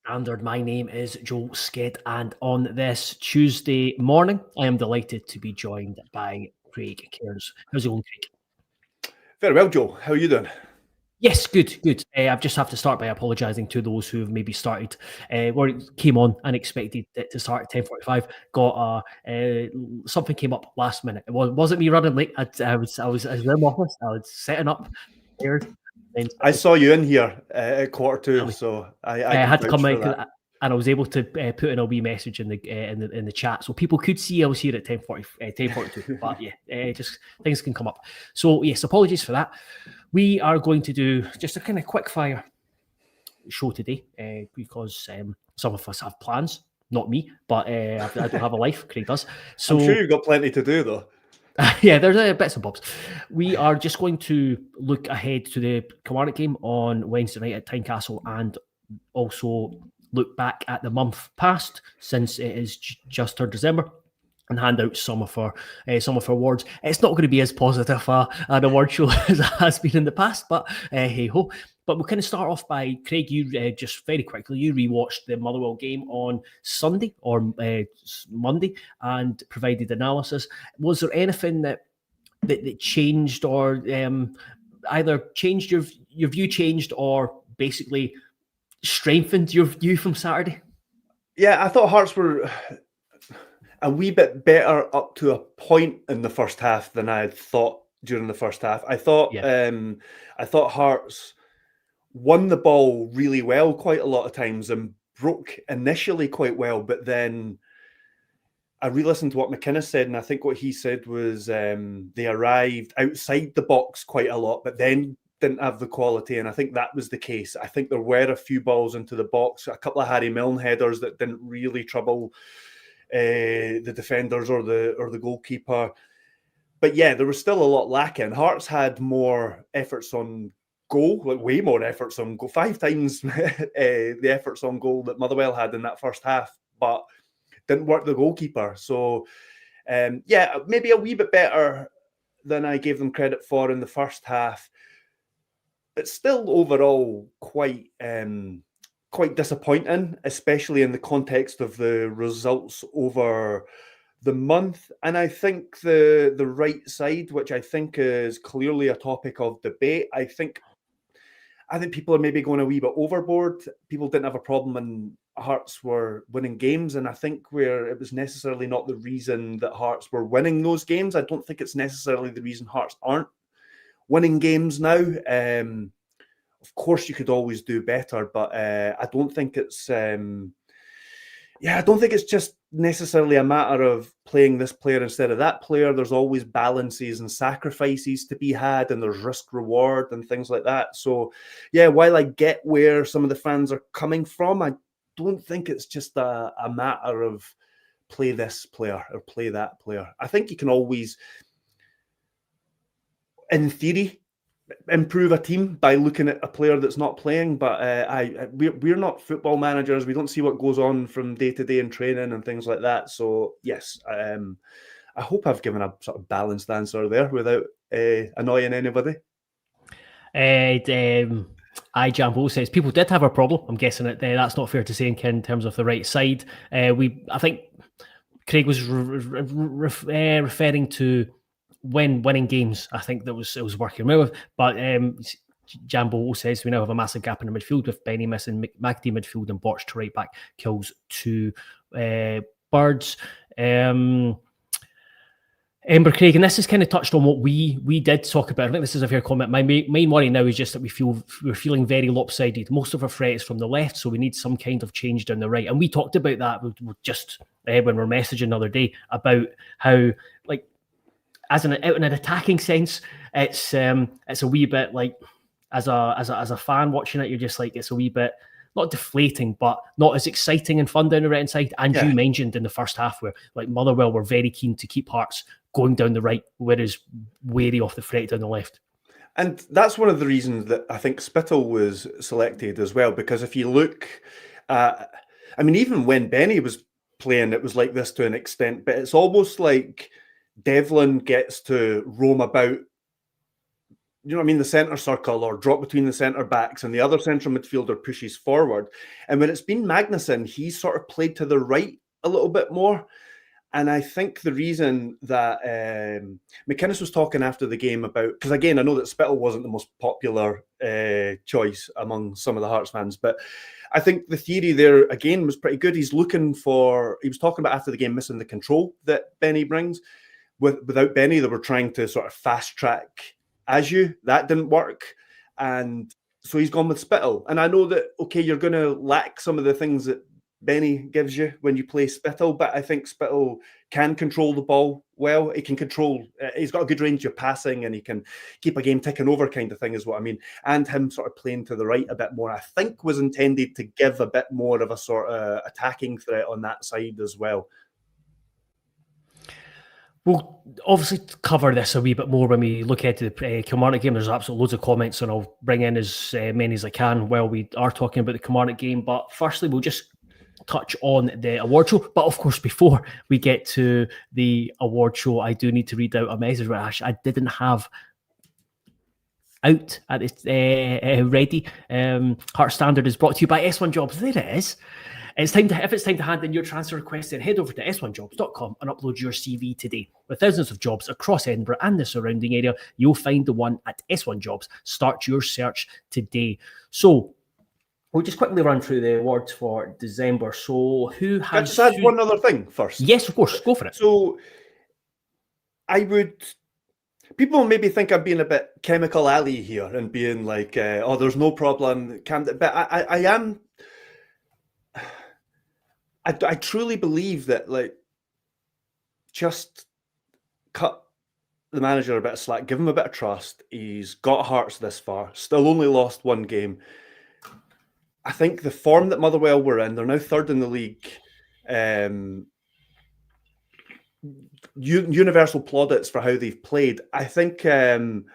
Standard. My name is Joel Sked, and on this Tuesday morning, I am delighted to be joined by Craig Cairns. How's it going, Craig? Very well, Joel. How are you doing? Yes, good, good. I just have to start by apologising to those who have maybe started or came on and expected it to start at 10:45. Got something came up last minute. It wasn't me running late. I was in the office. I was setting up, prepared. I saw you in here at 1:45, so I had to come for in, that. and I was able to put in a wee message in the chat, so people could see I was here at 10:42. But yeah, just things can come up. So yes, apologies for that. We are going to do just a kind of quick fire show today because some of us have plans. Not me, but I don't have a life. Craig does. So I'm sure you've got plenty to do, though. Yeah, there's bits and bobs. We are just going to look ahead to the Kilmarnock game on Wednesday night at Tynecastle, and also look back at the month past, since it is just turned December, and hand out some of our awards. It's not going to be as positive an award show as it has been in the past, but hey ho. But we'll kind of start off by, Craig, you just very quickly, you rewatched the Motherwell game on Sunday or Monday and provided analysis. Was there anything that changed, or either changed your view changed, or basically strengthened your view from Saturday? Yeah, I thought Hearts were a wee bit better up to a point in the first half than I had thought during the first half. I thought Hearts won the ball really well quite a lot of times and broke initially quite well, but then I re-listened to what McInnes said, and I think what he said was they arrived outside the box quite a lot, but then didn't have the quality, and I think that was the case. I think there were a few balls into the box, a couple of Harry Milne headers that didn't really trouble the defenders or the goalkeeper. But yeah, there was still a lot lacking. Hearts had more efforts on goal, like way more efforts on goal, 5 times the efforts on goal that Motherwell had in that first half, but didn't work the goalkeeper. So yeah, maybe a wee bit better than I gave them credit for in the first half, but still overall quite disappointing, especially in the context of the results over the month. And I think the right side, which I think is clearly a topic of debate, I think people are maybe going a wee bit overboard. People didn't have a problem when Hearts were winning games, and I think where it was necessarily not the reason that Hearts were winning those games. I don't think it's necessarily the reason Hearts aren't winning games now. Of course, you could always do better, but I don't think it's I don't think it's just necessarily a matter of playing this player instead of that player. There's always balances and sacrifices to be had, and there's risk reward and things like that. So yeah, while I get where some of the fans are coming from, I don't think it's just a matter of play this player or play that player. I think you can always, in theory, improve a team by looking at a player that's not playing, but we're not football managers. We don't see what goes on from day to day in training and things like that. So yes, I hope I've given a sort of balanced answer there without annoying anybody. Jambo says people did have a problem. I'm guessing that's not fair to say in terms of the right side. I think Craig was referring to when winning games. I think it was working well. But Jambo says we now have a massive gap in the midfield with Benny missing, McAtee midfield, and Borch to right back kills 2 birds. Ember, Craig, and this is kind of touched on what we did talk about. I think this is a fair comment. My main worry now is just that we're feeling very lopsided. Most of our threat is from the left, so we need some kind of change down the right. And we talked about that just when we were messaging the other day about how, like, out in an attacking sense, it's a wee bit like, as a fan watching it, you're just like, it's a wee bit not deflating, but not as exciting and fun down the right side. And you mentioned in the first half where, like, Motherwell were very keen to keep Hearts going down the right, whereas wary off the threat down the left. And that's one of the reasons that I think Spittle was selected as well, because if you look at, I mean, even when Benny was playing, it was like this to an extent, but it's almost like Devlin gets to roam about you know what I mean, the centre circle or drop between the centre backs and the other central midfielder pushes forward. And when it's been Magnuson, he's sort of played to the right a little bit more. And I think the reason that McInnes was talking after the game about, because again, I know that Spittle wasn't the most popular choice among some of the Hearts fans, but I think the theory there, again, was pretty good. He was talking about after the game missing the control that Benny brings. Without Benny, they were trying to sort of fast track Ajew. That didn't work. And so he's gone with Spittle. And I know that, okay, you're going to lack some of the things that Benny gives you when you play Spittle, but I think Spittle can control the ball well. He can control, he's got a good range of passing and he can keep a game ticking over kind of thing is what I mean. And him sort of playing to the right a bit more, I think was intended to give a bit more of a sort of attacking threat on that side as well. We'll obviously cover this a wee bit more when we look at the Kilmarnock game. There's absolutely loads of comments and I'll bring in as many as I can while we are talking about the Kilmarnock game. But firstly, we'll just touch on the award show. But of course, before we get to the award show, I do need to read out a message which I didn't have out at this ready. Heart Standard is brought to you by S1 Jobs. There it is. If it's time to hand in your transfer request, then head over to s1jobs.com and upload your CV today. With thousands of jobs across Edinburgh and the surrounding area, you'll find the one at S1 Jobs. Start your search today. So we'll just quickly run through the awards for December. So who has... Can I just add one other thing first? Yes, of course. Go for it. So people maybe think I'm being a bit chemical alley here and being like, oh, there's no problem. But I am... I truly believe that, like, just cut the manager a bit of slack, give him a bit of trust. He's got Hearts this far, still only lost one game. I think the form that Motherwell were in, they're now third in the league. Universal plaudits for how they've played. I think fans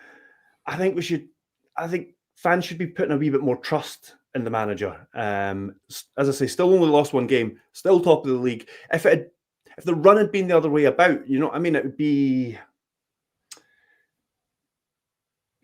should be putting a wee bit more trust in the manager. As I say, still only lost one game, still top of the league. If the run had been the other way about, you know what I mean, it would be...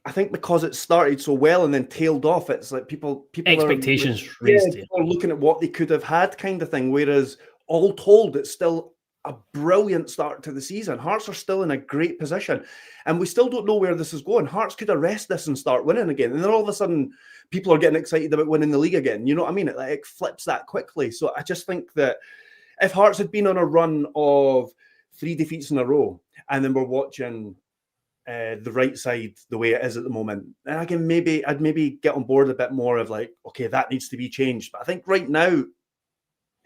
I think because it started so well and then tailed off, it's like people expectations raised. People are looking at what they could have had, kind of thing. Whereas all told, it's still a brilliant start to the season. Hearts are still in a great position, and we still don't know where this is going. Hearts could arrest this and start winning again, and then all of a sudden, people are getting excited about winning the league again. You know what I mean? It flips that quickly. So I just think that if Hearts had been on a run of 3 defeats in a row, and then we're watching the right side the way it is at the moment, and I'd maybe get on board a bit more of like, okay, that needs to be changed. But I think right now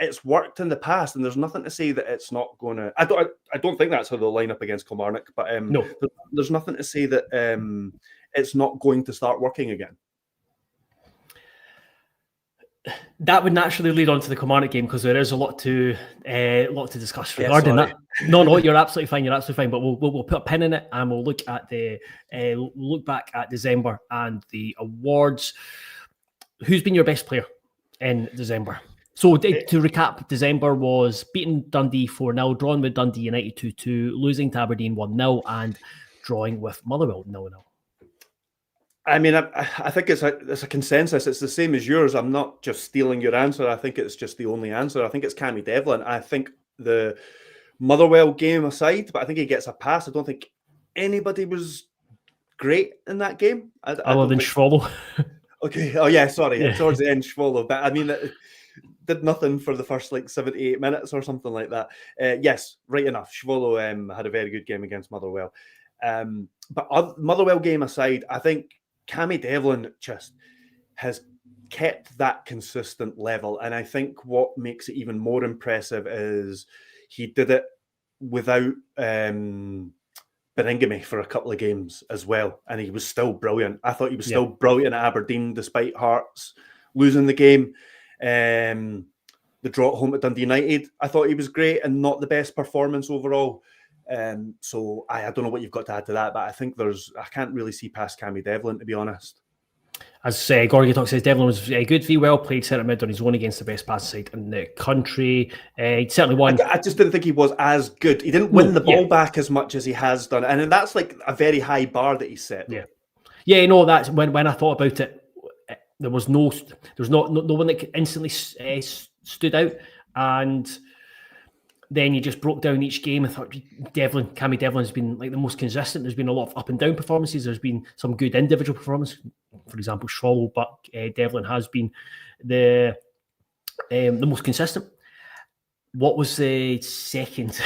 it's worked in the past, and there's nothing to say that it's not going to. I don't think that's how they'll line up against Kilmarnock, but no, there's nothing to say that it's not going to start working again. That would naturally lead on to the Kilmarnock game because there is a lot to discuss regarding that. No, you're absolutely fine. You're absolutely fine. But we'll put a pin in it and we'll look at look back at December and the awards. Who's been your best player in December? So to recap, December was beating Dundee 4-0, drawing with Dundee United 2-2, losing to Aberdeen 1-0, and drawing with Motherwell 0-0. I mean, I think it's a consensus. It's the same as yours. I'm not just stealing your answer. I think it's just the only answer. I think it's Cammy Devlin. I think the Motherwell game aside, but I think he gets a pass. I don't think anybody was great in that game. Other than Schwallow. Okay. Oh, yeah, sorry. Yeah. Towards the end, Schwallow. But I mean, it did nothing for the first 78 minutes or something like that. Yes, right enough. Schwallow had a very good game against Motherwell. But Motherwell game aside, I think Cammy Devlin just has kept that consistent level. And I think what makes it even more impressive is he did it without Beningame for a couple of games as well. And he was still brilliant. I thought he was still brilliant at Aberdeen, despite Hearts losing the game. The draw at home at Dundee United, I thought he was great and not the best performance overall. So I don't know what you've got to add to that, but I think I can't really see past Cammy Devlin, to be honest. As Gorgie Talk says, Devlin was good, well played centre mid on his own against the best pass side in the country. He certainly won. I just didn't think he was as good. He didn't win the ball back as much as he has done, and that's like a very high bar that he set. Yeah. Yeah, no, that's when I thought about it. There was no one that instantly stood out, and then you just broke down each game. I thought Cammy Devlin's been like the most consistent. There's been a lot of up and down performances. There's been some good individual performances. For example, Schroll, but Devlin has been the most consistent. What was the second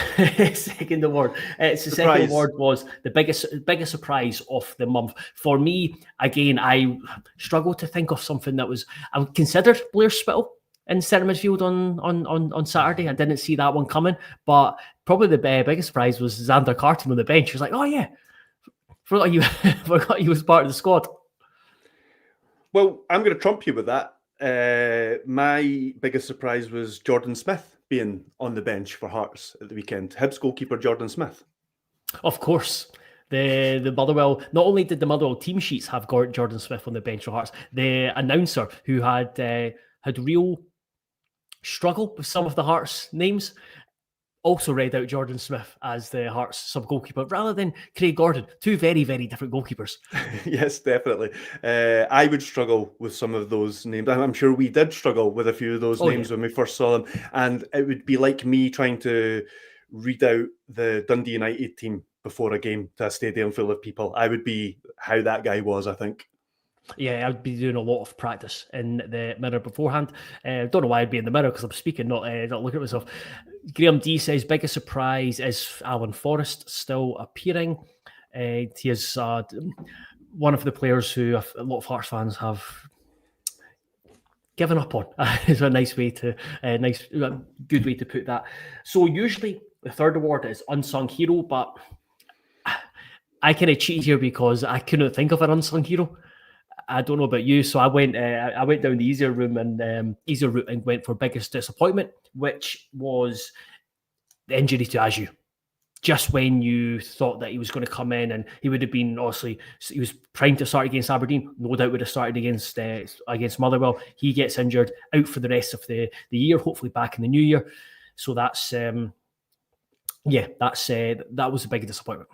award? It's the second award was the biggest surprise of the month for me. Again, I struggled to think of something that was. I considered Blair Spittle in centre midfield on Saturday. I didn't see that one coming, but probably the biggest surprise was Xander Carton on the bench. He was like, "Oh yeah, forgot you was part of the squad." Well, I'm going to trump you with that. My biggest surprise was Jordan Smith being on the bench for Hearts at the weekend. Hibs goalkeeper Jordan Smith. Of course. The Motherwell, not only did the Motherwell team sheets have Jordan Smith on the bench for Hearts, the announcer who had real struggle with some of the Hearts names also read out Jordan Smith as the Hearts sub-goalkeeper rather than Craig Gordon. Two very, very different goalkeepers. Yes, definitely. I would struggle with some of those names. I'm sure we did struggle with a few of those names when we first saw them. And it would be like me trying to read out the Dundee United team before a game to a stadium full of people. I would be how that guy was, I think. Yeah, I'd be doing a lot of practice in the mirror beforehand. Don't know why I'd be in the mirror because I'm speaking, not looking at myself. Graham D says, biggest surprise is Alan Forrest still appearing. He is one of the players who a lot of Hearts fans have given up on. Is a nice way to good way to put that. So usually the third award is unsung hero, but I kind of cheated here because I couldn't think of an unsung hero. I don't know about you, so I went down the easier route and went for biggest disappointment, which was the injury to Ajew. Just when you thought that he was going to come in and he would have been, obviously, he was primed to start against Aberdeen, no doubt would have started against Motherwell. He gets injured, out for the rest of the year, hopefully back in the new year. So that's that was a big disappointment.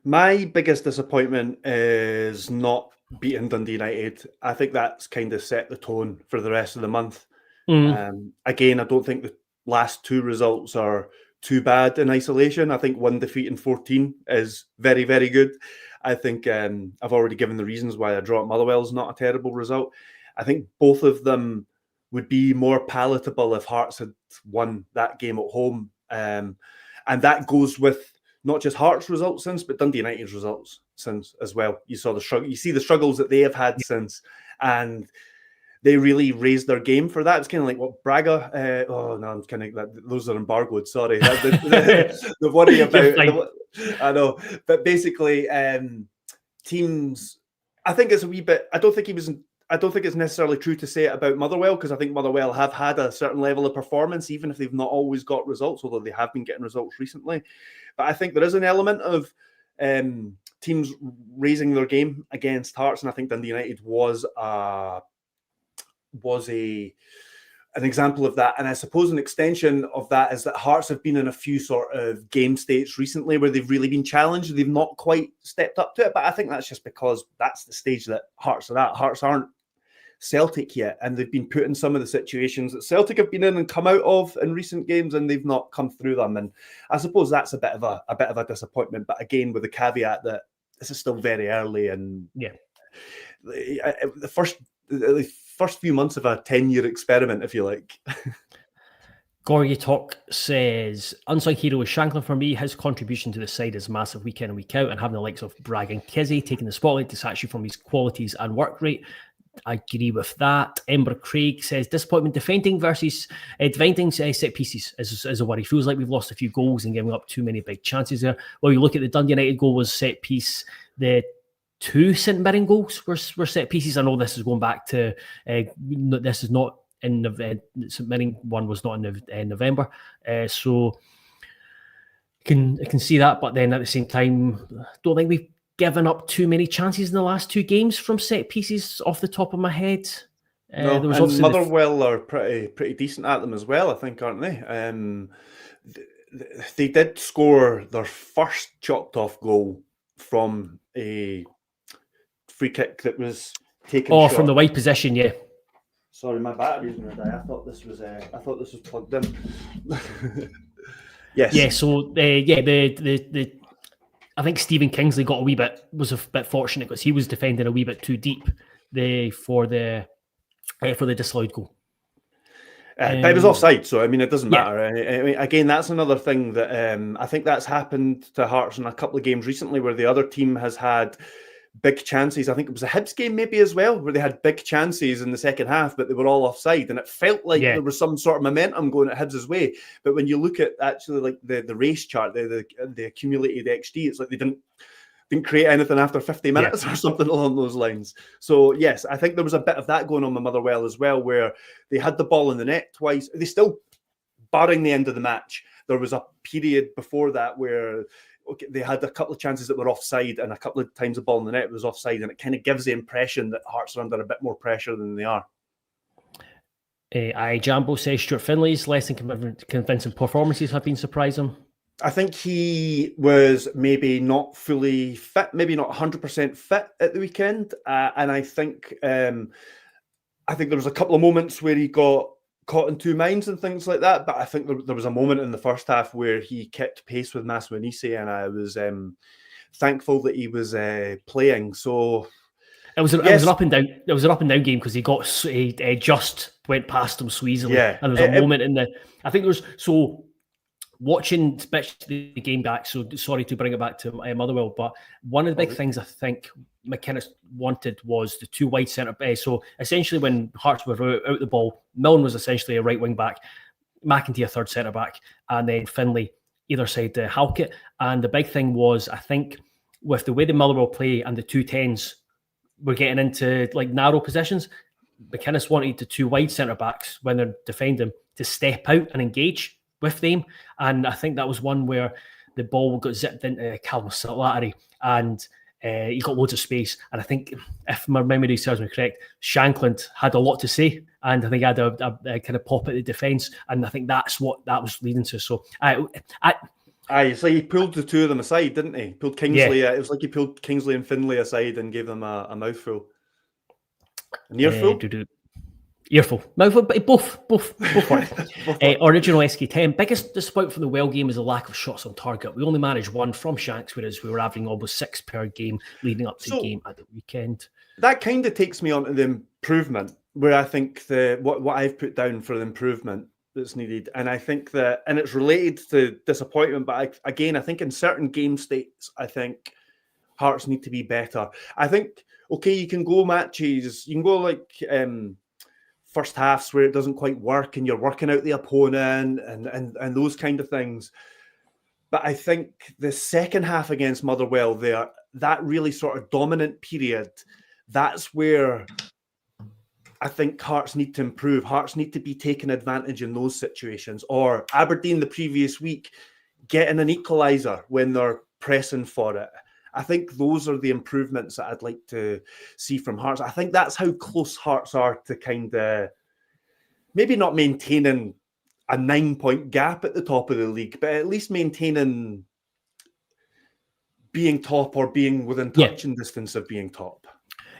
My biggest disappointment is not beating Dundee United. I think that's kind of set the tone for the rest of the month. Again, I don't think the last two results are too bad in isolation. I think 1 defeat in 14 is very, very good. I think I've already given the reasons why a draw at Motherwell is not a terrible result. I think both of them would be more palatable if Hearts had won that game at home. And that goes with not just Hearts' results since, but Dundee United's results since as well. You saw the struggle. You see the struggles that they have had since, and they really raised their game for that. It's kind of like what Braga. I'm kind of those are embargoed. Sorry, the worry about. I know, but basically, teams. I think it's a wee bit. I don't think it's necessarily true to say it about Motherwell, because I think Motherwell have had a certain level of performance, even if they've not always got results, although they have been getting results recently. But I think there is an element of teams raising their game against Hearts, and I think Dundee United was an example of that. And I suppose an extension of that is that Hearts have been in a few sort of game states recently where they've really been challenged. They've not quite stepped up to it, but I think that's just because that's the stage that Hearts are at. Hearts aren't Celtic yet, and they've been put in some of the situations that Celtic have been in and come out of in recent games, and they've not come through them. And I suppose that's a bit of a disappointment. But again, with the caveat that this is still very early, and the first few months of a 10-year experiment, if you like. Gorgie Talk says, unsung hero is Shanklin for me. His contribution to the side is massive week in and week out, and having the likes of Bragg and Kizzy taking the spotlight distracts you from his qualities and work rate. I agree with that. Ember Craig says, disappointment defending set pieces is a worry. Feels like we've lost a few goals and giving up too many big chances there. Well, you look at the Dundee United goal was set piece. The 2 St Mirren goals were set pieces. I know this is going back to this is not in the St Mirren one was not in November, so I can see that. But then at the same time, I don't think we've given up too many chances in the last 2 games from set pieces off the top of my head. No, there was and Motherwell are pretty decent at them as well, I think, aren't they? They did score their first chopped off goal from a free kick that was taken from the wide position, yeah. Sorry, my battery's going to die. I thought this was plugged in. Yes. Yeah. So the I think Stephen Kingsley was a bit fortunate because he was defending a wee bit too deep for the disallowed goal. But it was offside, so I mean, it doesn't matter. I mean, again, that's another thing that I think that's happened to Hearts in a couple of games recently, where the other team has had big chances. I think it was a Hibs game maybe as well, where they had big chances in the second half, but they were all offside, and it felt like there was some sort of momentum going at Hibs' way. But when you look at actually like the race chart, the accumulated XG, it's like they didn't create anything after 50 minutes or something along those lines. So yes, I think there was a bit of that going on with Motherwell as well, where they had the ball in the net twice. They still, barring the end of the match, there was a period before that where they had a couple of chances that were offside, and a couple of times the ball in the net was offside, and it kind of gives the impression that Hearts are under a bit more pressure than they are. Jambo says Stuart Finley's less than convincing performances have been surprising. I think he was maybe not fully fit, maybe not 100% fit at the weekend, and I think there was a couple of moments where he got caught in two minds and things like that. But I think there was a moment in the first half where he kept pace with Massimo Nisi, and I was thankful that he was playing. So it was an up and down. It was an up and down game because he just went past him so easily. Yeah, and there was a moment in the. I think there was watching the game back, so sorry to bring it back to Motherwell, but one of the big things I think McInnes wanted was the two wide centre backs. So essentially when Hearts were out the ball, Milne was essentially a right wing back, McEntee a third centre back, and then Finlay either side Halkett. And the big thing was, I think, with the way the Motherwell play and the 2-10s were getting into like narrow positions, McInnes wanted the two wide centre backs when they're defending to step out and engage with them, and I think that was one where the ball got zipped into Callum Slattery and he got loads of space, and I think, if my memory serves me correct, Shankland had a lot to say, and I think he had a kind of pop at the defence, and I think that's what that was leading to. So it's like he pulled the two of them aside, didn't he? Pulled Kingsley. It was like he pulled Kingsley and Finlay aside and gave them a mouthful, an earful. Earful. Mouthful, both Original SK10. Biggest disappointment from the Well game is the lack of shots on target. We only managed one from Shanks, whereas we were averaging almost 6 per game leading up to the game at the weekend. That kind of takes me on to the improvement, where I think what I've put down for the improvement that's needed, and I think that, and it's related to disappointment, but I think in certain game states, I think Hearts need to be better. I think, okay, you can go matches, you can go like first halves where it doesn't quite work and you're working out the opponent and those kind of things. But I think the second half against Motherwell there, that really sort of dominant period, that's where I think Hearts need to improve. Hearts need to be taking advantage in those situations. Or Aberdeen the previous week, getting an equaliser when they're pressing for it. I think those are the improvements that I'd like to see from Hearts. I think that's how close Hearts are to kind of maybe not maintaining a 9-point gap at the top of the league, but at least maintaining being top or being within touching distance of being top.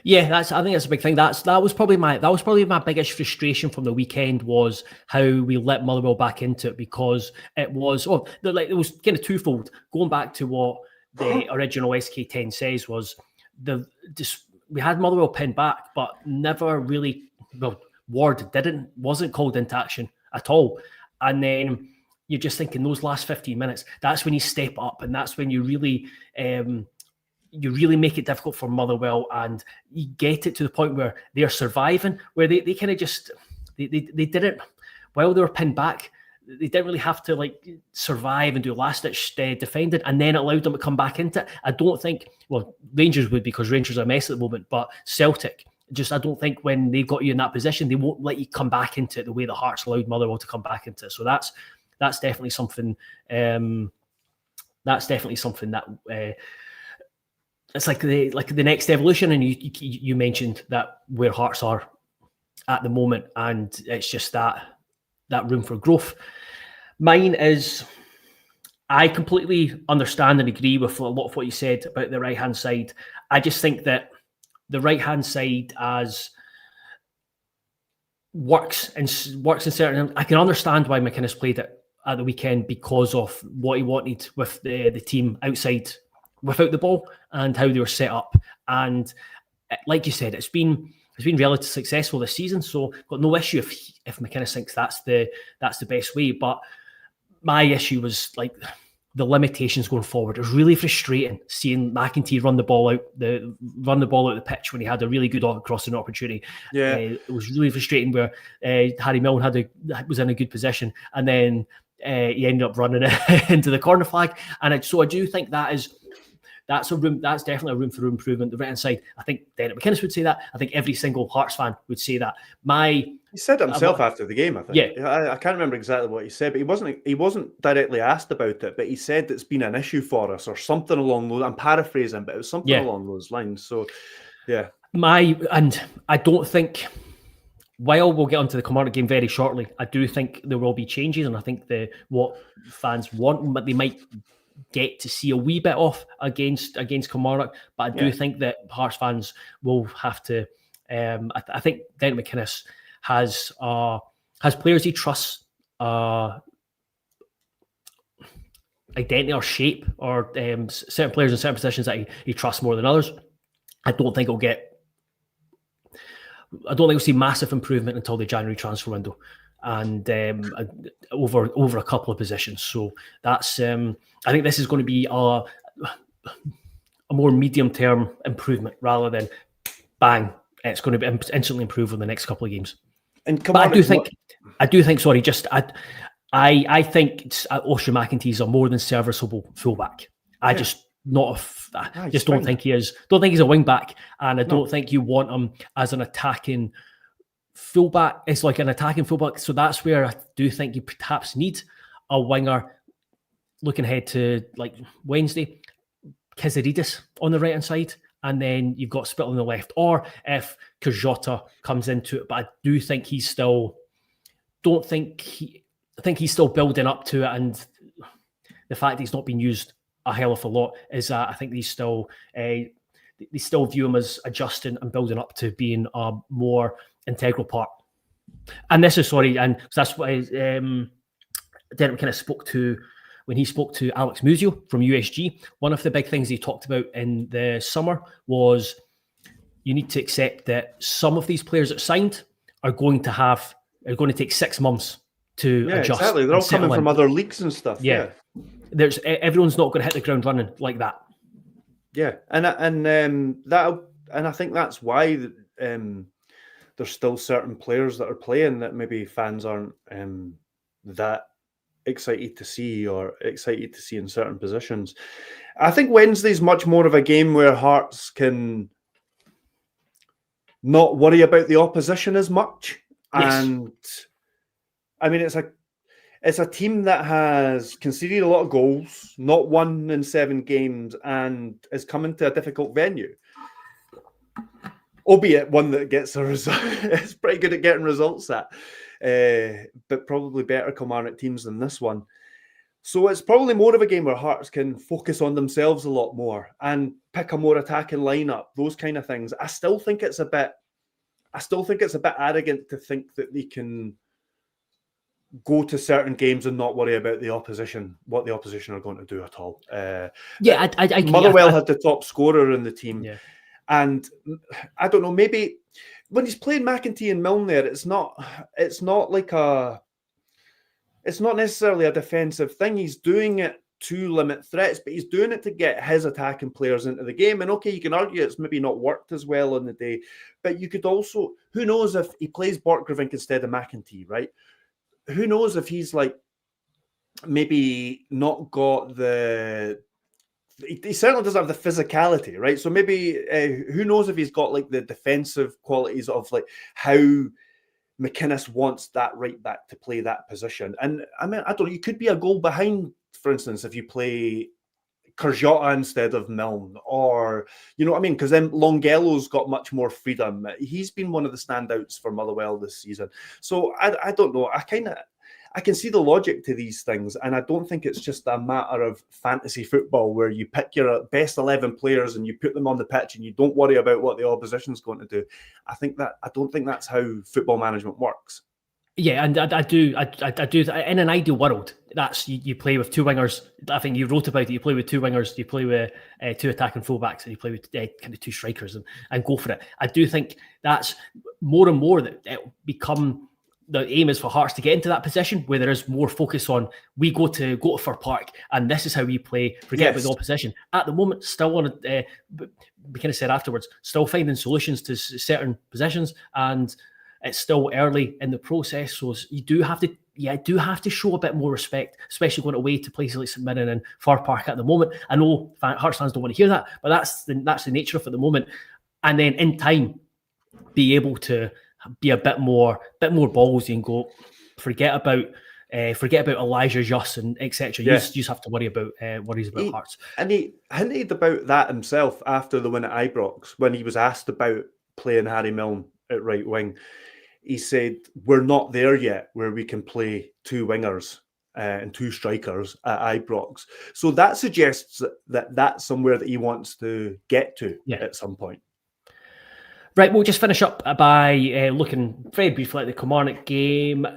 Yeah, I think that's a big thing. That was probably my biggest frustration from the weekend, was how we let Motherwell back into it, because it was kind of twofold. Going back to what the original SK10 says was we had Motherwell pinned back, but never really. Well, Ward wasn't called into action at all, and then you're just thinking those last 15 minutes. That's when you step up, and that's when you really make it difficult for Motherwell, and you get it to the point where they're surviving, where they kind of just they didn't, while they were pinned back, they didn't really have to like survive and do last-ditch defending, and then it allowed them to come back into it. I don't think, well, Rangers would, because Rangers are a mess at the moment, but Celtic, I don't think when they've got you in that position, they won't let you come back into it the way the Hearts allowed Motherwell to come back into it. So that's definitely something. That's definitely something that it's like the next evolution. And you mentioned that where Hearts are at the moment, and it's just that room for growth. Mine is, I completely understand and agree with a lot of what you said about the right-hand side. I just think that the right-hand side as works in certain. I can understand why McInnes played it at the weekend because of what he wanted with the team outside without the ball and how they were set up. And like you said, it's been relatively successful this season, so got no issue if McInnes thinks that's the best way. But my issue was like the limitations going forward. It was really frustrating seeing McEntee run the ball out the pitch when he had a really good crossing opportunity. Yeah, it was really frustrating where Harry Milne was in a good position, and then he ended up running it into the corner flag. And I do think that's definitely a room for improvement. The right-hand side, I think Derek McInnes would say that. I think every single Hearts fan would say that. He said it himself after the game, I think. Yeah. I can't remember exactly what he said, but he wasn't directly asked about it, but he said it's been an issue for us or something along those. I'm paraphrasing, but it was something along those lines. So, yeah. And I don't think, while we'll get onto the Kilmarnock game very shortly, I do think there will be changes, and I think what fans want, but they might get to see a wee bit off against Kilmarnock, but I do think that Hearts fans will have to. I think Derek McInnes has players he trusts, identity or shape, or certain players in certain positions that he trusts more than others. I don't think we'll see massive improvement until the January transfer window, and over a couple of positions. So that's I think this is going to be a more medium-term improvement rather than bang, it's going to be instantly improve in the next couple of games. But I do think. Sorry, I think Oisin McEntee is a more than serviceable fullback. I just don't think he is. Don't think he's a wing back, and I don't think you want him as an attacking fullback. It's like an attacking fullback, so that's where I do think you perhaps need a winger. Looking ahead to like Wednesday, Kizaridis on the right hand side, and then you've got Spittle on the left, or if Kajota comes into it. But I do think he's still. I think he's still building up to it, and the fact that he's not been used a hell of a lot is that I think they still view him as adjusting and building up to being a more integral part. And this is and that's what Derek kind of spoke to when he spoke to Alex Muzio from USG. One of the big things he talked about in the summer was you need to accept that some of these players that signed are going to take 6 months to adjust. Exactly. They're all coming from other leagues and stuff. Yeah. Everyone's not going to hit the ground running like that. Yeah, and I think that's why there's still certain players that are playing that maybe fans aren't that excited to see in certain positions. I think Wednesday's much more of a game where Hearts can not worry about the opposition as much. Yes. And I mean, it's a team that has conceded a lot of goals, not won in 7 games, and is coming to a difficult venue. Albeit one that gets a result. It's pretty good at getting results at. But probably better Kilmarnock teams than this one. So it's probably more of a game where Hearts can focus on themselves a lot more and pick a more attacking lineup, those kind of things. I still think it's a bit arrogant to think that they can go to certain games and not worry about the opposition, what the opposition are going to do at all. Motherwell had the top scorer in the team. Yeah. And I don't know, maybe when he's playing McEntee and Milne there, it's not necessarily a defensive thing. He's doing it to limit threats, but he's doing it to get his attacking players into the game. And okay, you can argue it's maybe not worked as well on the day, but you could also, who knows if he plays Borchgrevink instead of McEntee, right? Who knows if he's like maybe not got he certainly doesn't have the physicality, right? So maybe who knows if he's got like the defensive qualities of like how McInnes wants that right back to play that position. And I mean, I don't know, you could be a goal behind, for instance, if you play Kajota instead of Milne, or you know what I mean? Because then Longello's got much more freedom. He's been one of the standouts for Motherwell this season. So I don't know. I can see the logic to these things, and I don't think it's just a matter of fantasy football where you pick your best 11 players and you put them on the pitch and you don't worry about what the opposition's going to do. I don't think that's how football management works. Yeah, and I do. In an ideal world, that's you play with two wingers. I think you wrote about it. You play with two wingers. You play with two attacking fullbacks, and you play with kind of two strikers, and go for it. I do think that's more and more that it become the aim is for Hearts to get into that position where there is more focus on we go to Fir Park and this is how we play. Forget about the opposition. At the moment, still on we kind of said afterwards, still finding solutions to certain positions and. It's still early in the process, so you do have to show a bit more respect, especially going away to places like St Mirren and Fir Park at the moment. I know Hearts fans don't want to hear that, but that's the nature of it at the moment. And then in time, be able to be a bit more ballsy and go forget about Elijah Just and etc. You just have to worry about worries about Hearts. And he hinted about that himself after the win at Ibrox when he was asked about playing Harry Milne at right wing. He said, we're not there yet where we can play two wingers and two strikers at Ibrox. So that suggests that that's somewhere that he wants to get to at some point. Right, we'll just finish up by looking very briefly at the Kilmarnock game.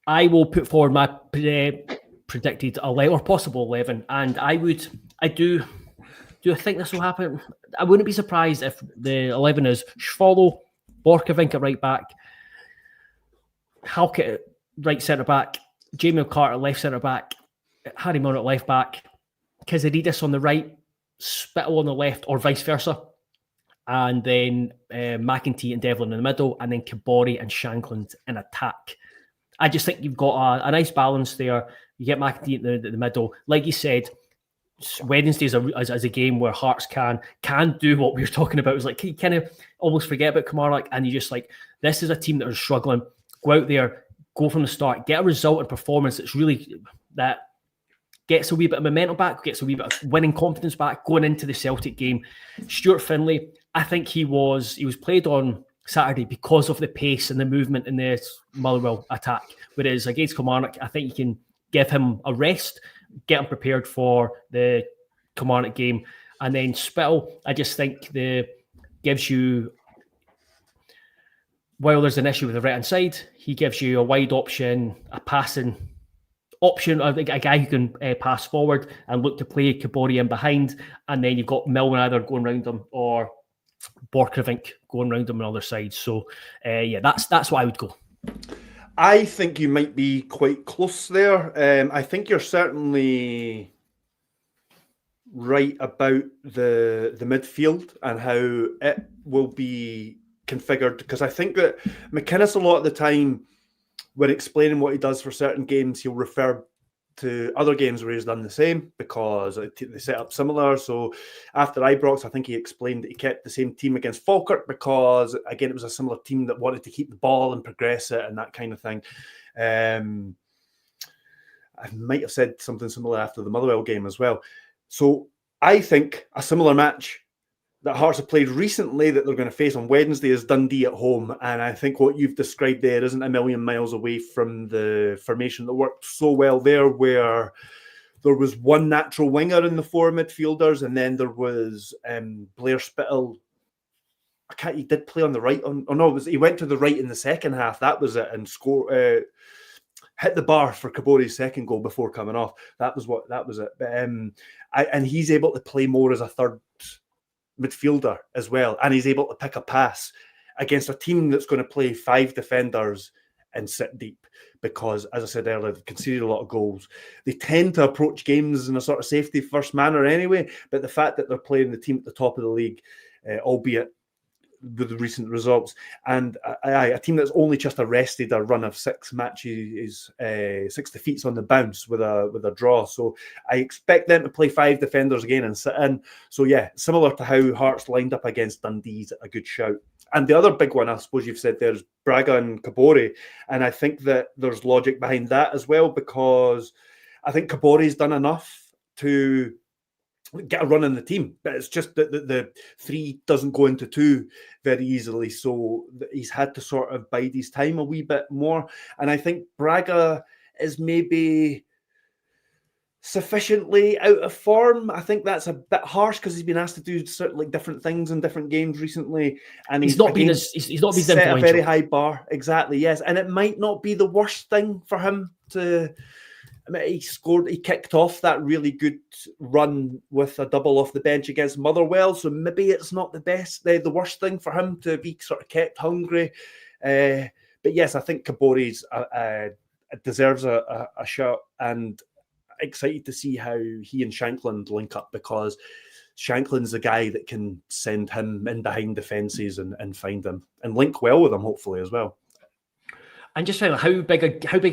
I will put forward my predicted 11 or possible 11, and I do I think this will happen? I wouldn't be surprised if the 11 is Schwolo, Borchgrevink at right back, Halkett at right centre-back, Jamie O'Carter left centre-back, Harry Milne at left-back, Kizaridis on the right, Spittle on the left, or vice versa, and then McEntee and Devlin in the middle, and then Kabori and Shankland in attack. I just think you've got a nice balance there. You get McEntee in the middle. Like you said, Wednesday is a game where Hearts can do what we were talking about. It's like you kind of almost forget about Kilmarnock, and you just like, this is a team that are struggling. Go out there, go from the start, get a result and performance that's really that gets a wee bit of momentum back, gets a wee bit of winning confidence back going into the Celtic game. Stuart Findlay, I think he was played on Saturday because of the pace and the movement in the Motherwell attack. Whereas against Kilmarnock, I think you can give him a rest, get him prepared for the Kilmarnock game. And then Spittle, I just think gives you, while there's an issue with the right-hand side, he gives you a wide option, a passing option, a guy who can pass forward and look to play Kabori in behind. And then you've got Milne either going round him or Borchgrevink going round him on the other side. So, that's what I would go. I think you might be quite close there. I think you're certainly right about the midfield and how it will be configured, because I think that McInnes a lot of the time when explaining what he does for certain games, he'll refer to other games where he's done the same because they set up similar. So after Ibrox, I think he explained that he kept the same team against Falkirk because, again, it was a similar team that wanted to keep the ball and progress it and that kind of thing. I might have said something similar after the Motherwell game as well. So I think a similar match that Hearts have played recently that they're going to face on Wednesday is Dundee at home. And I think what you've described there isn't a million miles away from the formation that worked so well there, where there was one natural winger in the four midfielders, and then there was Blair Spittle. He did play on the right. He went to the right in the second half. That was it, and hit the bar for Kabori's second goal before coming off. That was it. But, and he's able to play more as a third midfielder as well, and he's able to pick a pass against a team that's going to play five defenders and sit deep, because, as I said earlier, they've conceded a lot of goals. They tend to approach games in a sort of safety first manner anyway, but the fact that they're playing the team at the top of the league, albeit with the recent results, and a team that's only just arrested a run of 6 matches, 6 defeats on the bounce with a draw. So I expect them to play 5 defenders again and sit in. So yeah, similar to how Hearts lined up against Dundee's a good shout. And the other big one, I suppose you've said, there's Braga and Kabori, and I think that there's logic behind that as well, because I think Kabori's done enough to get a run in the team, but it's just that the 3 doesn't go into 2 very easily, so he's had to sort of bide his time a wee bit more. And I think Braga is maybe sufficiently out of form. I think that's a bit harsh because he's been asked to do certain like different things in different games recently, and he's not been set a very high bar. Exactly, yes, and it might not be the worst thing for him to. I mean, he kicked off that really good run with a double off the bench against Motherwell, so maybe it's not the worst thing for him to be sort of kept hungry. But yes, I think Kabori's deserves a shot, and excited to see how he and Shankland link up, because Shankland's the guy that can send him in behind defences and find him and link well with him, hopefully, as well. And just finally, how big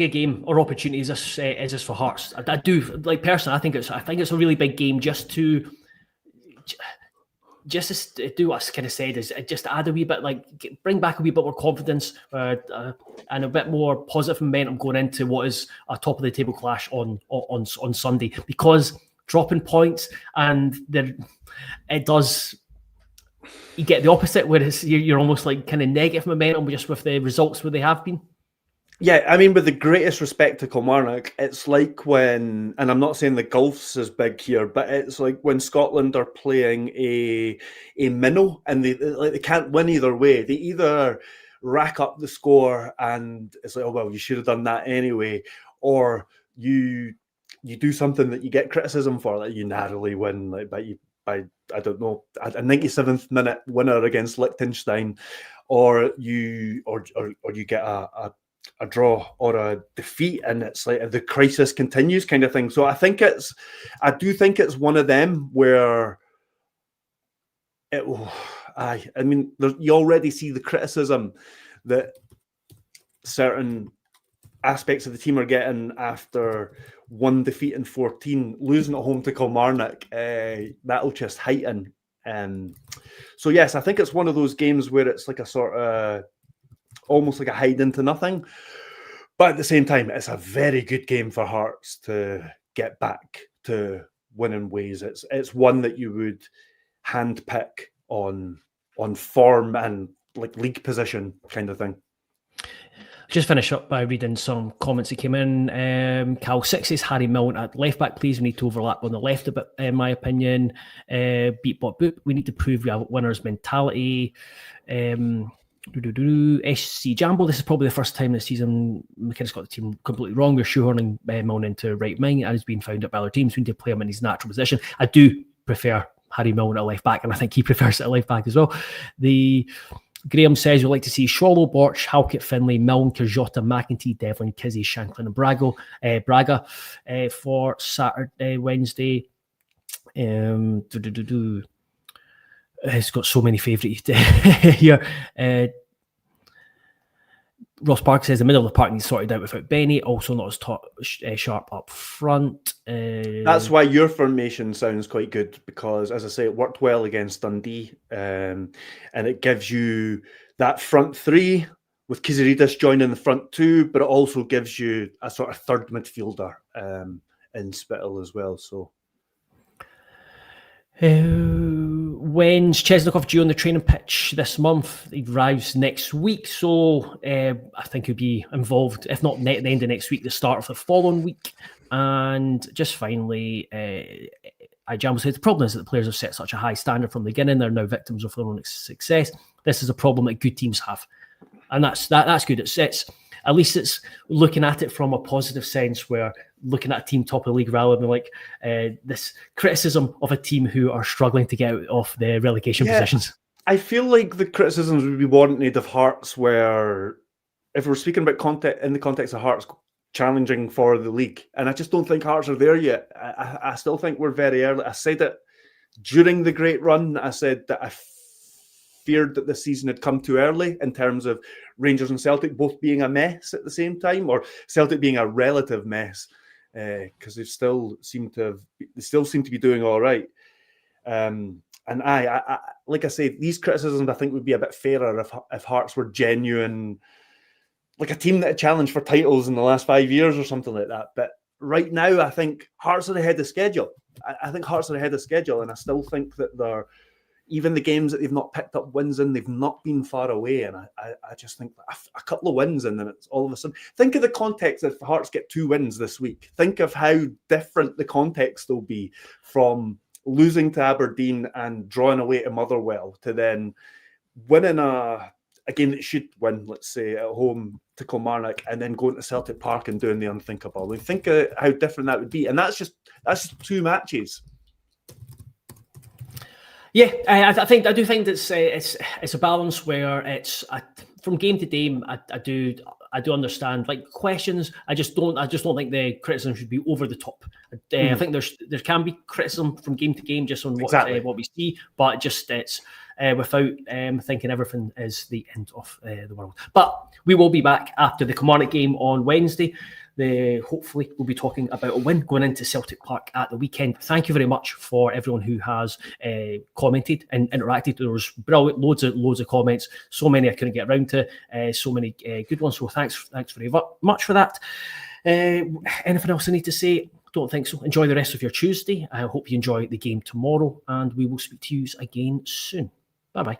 a game or opportunity is this for Hearts? I do, like, personally, I think it's a really big game just to do what I kind of said, is just add a wee bit, like bring back a wee bit more confidence and a bit more positive momentum going into what is a top of the table clash on Sunday, because dropping points and it does, you get the opposite, where you're almost like kind of negative momentum just with the results where they have been. Yeah, I mean, with the greatest respect to Kilmarnock, it's like when, and I'm not saying the Gulf's as big here, but it's like when Scotland are playing a minnow and they can't win either way. They either rack up the score and it's like, oh, well, you should have done that anyway, or you do something that you get criticism for, like you narrowly win, like by I don't know, a 97th minute winner against Liechtenstein, or you get a draw or a defeat, and it's like the crisis continues kind of thing. So I do think it's one of them where I mean, you already see the criticism that certain aspects of the team are getting after one defeat in 14, losing at home to Kilmarnock. That'll just heighten. So yes, I think it's one of those games where it's like a sort of almost like a hide into nothing, but at the same time, it's a very good game for Hearts to get back to winning ways. It's one that you would handpick on form and like league position kind of thing. Just finish up by reading some comments that came in. Cal 6 says Harry Milne at left back, please. We need to overlap on the left a bit, in my opinion. Beatbot Boop, we need to prove we have winners' mentality. SC Jambo, this is probably the first time this season McKinnis got the team completely wrong. We're shoehorning Milne into right wing and he's been found out by other teams. We need to play him in his natural position. I do prefer Harry Milne at left back, and I think he prefers it at left back as well. Graham says we'd like to see Swallow, Borch, Halkett, Finlay, Milne, Kajota, McEntee, Devlin, Kizzy, Shanklin and Braga for Saturday, Wednesday. It's got so many favourites here. Ross Park says the middle of the park needs sorted out without Benny, also not as sharp up front. That's why your formation sounds quite good, because, as I say, it worked well against Dundee, and it gives you that front three with Kiziridis joining the front two, but it also gives you a sort of third midfielder in Spittle as well. So. When's Chesnikoff due on the training pitch this month? He arrives next week, so I think he'll be involved, if not at the end of next week, the start of the following week. And just finally, Jambo said the problem is that the players have set such a high standard from the beginning. They're now victims of their own success. This is a problem that good teams have, and that's good. It's at least it's looking at it from a positive sense, where looking at a team top of the league rather than like this criticism of a team who are struggling to get out of the relegation positions. I feel like the criticisms would be warranted of Hearts, where if we're speaking about in the context of Hearts challenging for the league, and I just don't think Hearts are there yet. I still think we're very early. I said it during the great run. I said that I feared that the season had come too early in terms of Rangers and Celtic both being a mess at the same time, or Celtic being a relative mess, because they still seem to be doing all right. And I like I say, these criticisms I think would be a bit fairer if Hearts were genuine, like a team that had challenged for titles in the last 5 years or something like that. But right now, I think Hearts are ahead of schedule. I think Hearts are ahead of schedule, and I still think that they're, even the games that they've not picked up wins in, they've not been far away. And I just think a couple of wins and then it's all of a sudden. Think of the context if Hearts get 2 wins this week. Think of how different the context will be from losing to Aberdeen and drawing away to Motherwell to then winning a game that should win, let's say, at home to Kilmarnock, and then going to Celtic Park and doing the unthinkable. I mean, think of how different that would be. And that's just 2 matches. Yeah, I do think that it's a balance where it's from game to game. I do understand like questions. I just don't think the criticism should be over the top. I think there can be criticism from game to game just on what we see, but just it's without thinking everything is the end of the world. But we will be back after the Kilmarnock game on Wednesday. Hopefully we'll be talking about a win going into Celtic Park at the weekend. Thank you very much for everyone who has commented and interacted. There was brilliant, loads of comments, so many I couldn't get around to, so many good ones. So thanks very much for that. Anything else I need to say? Don't think so. Enjoy the rest of your Tuesday. I hope you enjoy the game tomorrow, and we will speak to you again soon. Bye-bye.